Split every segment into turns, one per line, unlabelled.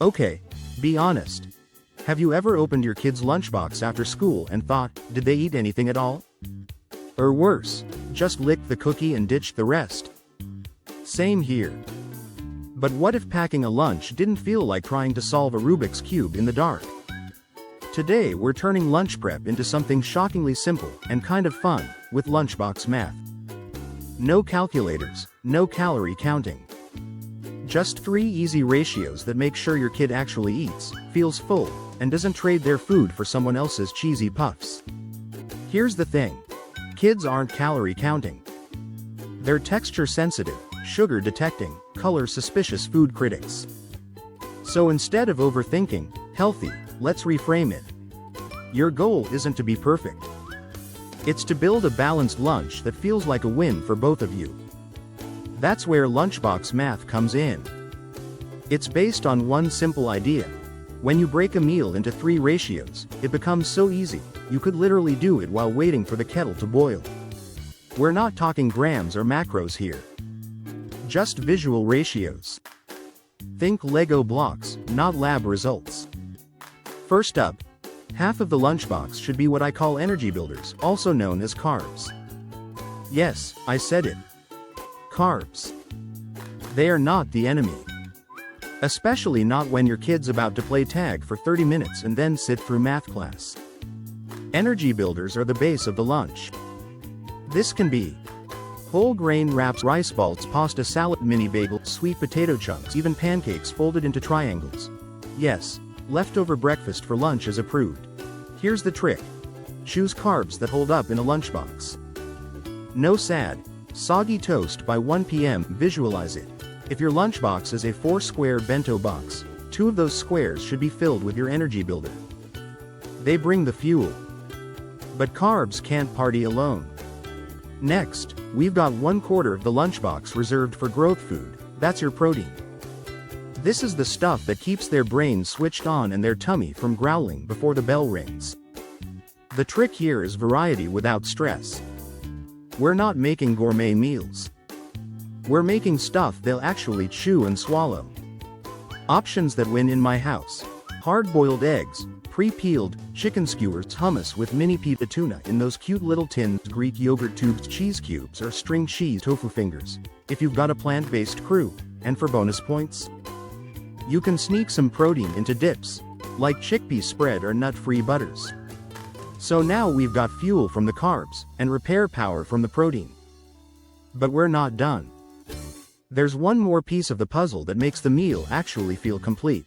Okay, be honest. Have you ever opened your kid's lunchbox after school and thought, did they eat anything at all? Or worse, just licked the cookie and ditched the rest? Same here. But what if packing a lunch didn't feel like trying to solve a Rubik's Cube in the dark? Today we're turning lunch prep into something shockingly simple and kind of fun, with Lunchbox Math. No calculators, no calorie counting. Just 3 easy ratios that make sure your kid actually eats, feels full, and doesn't trade their food for someone else's cheesy puffs. Here's the thing. Kids aren't calorie counting. They're texture sensitive, sugar detecting, color suspicious food critics. So instead of overthinking, healthy, let's reframe it. Your goal isn't to be perfect. It's to build a balanced lunch that feels like a win for both of you. That's where Lunchbox Math comes in. It's based on one simple idea. When you break a meal into 3 ratios, it becomes so easy, you could literally do it while waiting for the kettle to boil. We're not talking grams or macros here. Just visual ratios. Think Lego blocks, not lab results. First up, half of the lunchbox should be what I call energy builders, also known as carbs. Yes, I said it. Carbs. They are not the enemy. Especially not when your kid's about to play tag for 30 minutes and then sit through math class. Energy builders are the base of the lunch. This can be whole grain wraps, rice balls, pasta salad, mini bagel, sweet potato chunks, even pancakes folded into triangles. Yes, leftover breakfast for lunch is approved. Here's the trick. Choose carbs that hold up in a lunchbox. No sad, soggy toast by 1 p.m. Visualize it. If your lunchbox is a 4-square bento box, 2 of those squares should be filled with your energy builder. They bring the fuel. But carbs can't party alone. Next, we've got 1/4 of the lunchbox reserved for growth food. That's your protein. This is the stuff that keeps their brains switched on and their tummy from growling before the bell rings. The trick here is variety without stress. We're not making gourmet meals. We're making stuff they'll actually chew and swallow. Options that win in my house. Hard-boiled eggs, pre-peeled, chicken skewers, hummus with mini pita tuna in those cute little tins, Greek yogurt tubes, cheese cubes or string cheese tofu fingers, if you've got a plant-based crew. And for bonus points, you can sneak some protein into dips, like chickpea spread or nut-free butters. So now we've got fuel from the carbs, and repair power from the protein. But we're not done. There's one more piece of the puzzle that makes the meal actually feel complete.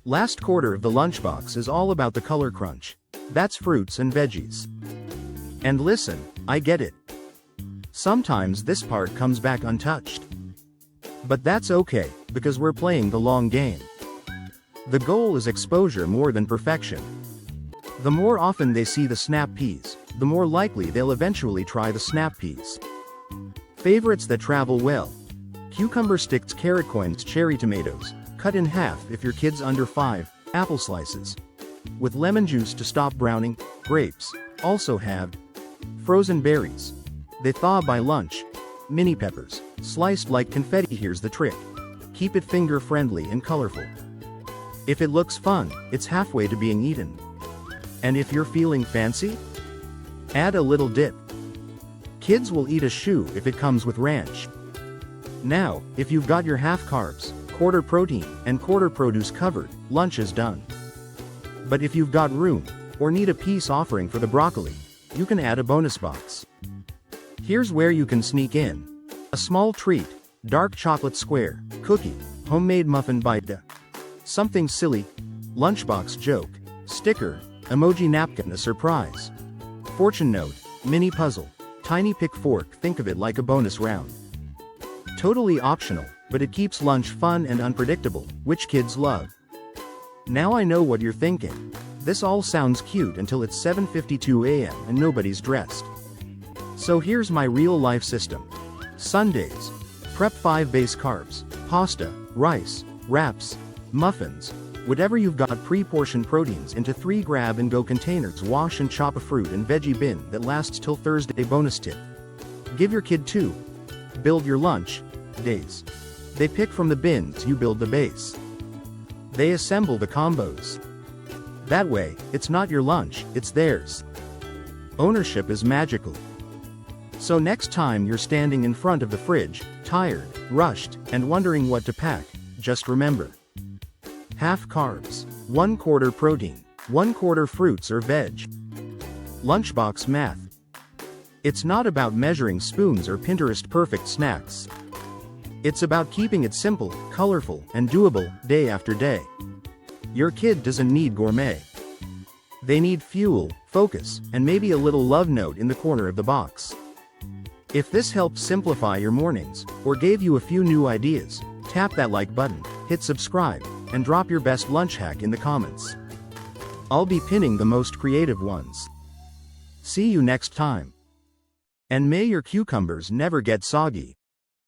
Last quarter of the lunchbox is all about the color crunch. That's fruits and veggies. And listen, I get it. Sometimes this part comes back untouched. But that's okay, because we're playing the long game. The goal is exposure more than perfection. The more often they see the snap peas, the more likely they'll eventually try the snap peas. Favorites that travel well. Cucumber sticks, carrot coins, cherry tomatoes, cut in half if your kid's under 5, apple slices. With lemon juice to stop browning, grapes, also halved. Frozen berries. They thaw by lunch. Mini peppers, sliced like confetti. Here's the trick. Keep it finger-friendly and colorful. If it looks fun, it's halfway to being eaten. And if you're feeling fancy, add a little dip. Kids will eat a shoe if it comes with ranch. Now, if you've got your half carbs, quarter protein, and quarter produce covered, lunch is done. But if you've got room, or need a peace offering for the broccoli, you can add a bonus box. Here's where you can sneak in. A small treat, dark chocolate square, cookie, homemade muffin bite, something silly, lunchbox joke, sticker, emoji napkin, a surprise, fortune note, mini puzzle, tiny pick fork. Think of it like a bonus round. Totally optional, but it keeps lunch fun and unpredictable, which kids love. Now I know what you're thinking. This all sounds cute until it's 7:52 a.m. and nobody's dressed. So here's my real-life system. Sundays. Prep 5 base carbs, pasta, rice, wraps, muffins, whatever you've got. Pre-portioned proteins into 3 grab-and-go containers. Wash and chop a fruit and veggie bin that lasts till Thursday. Bonus tip. Give your kid 2. Build your lunch days. They pick from the bins, you build the base. They assemble the combos. That way, it's not your lunch, it's theirs. Ownership is magical. So next time you're standing in front of the fridge, tired, rushed, and wondering what to pack, just remember. Half carbs, 1/4 protein, 1/4 fruits or veg. Lunchbox math. It's not about measuring spoons or Pinterest perfect snacks. It's about keeping it simple, colorful, and doable, day after day. Your kid doesn't need gourmet. They need fuel, focus, and maybe a little love note in the corner of the box. If this helped simplify your mornings, or gave you a few new ideas, tap that like button, hit subscribe, and drop your best lunch hack in the comments. I'll be pinning the most creative ones. See you next time. And may your cucumbers never get soggy.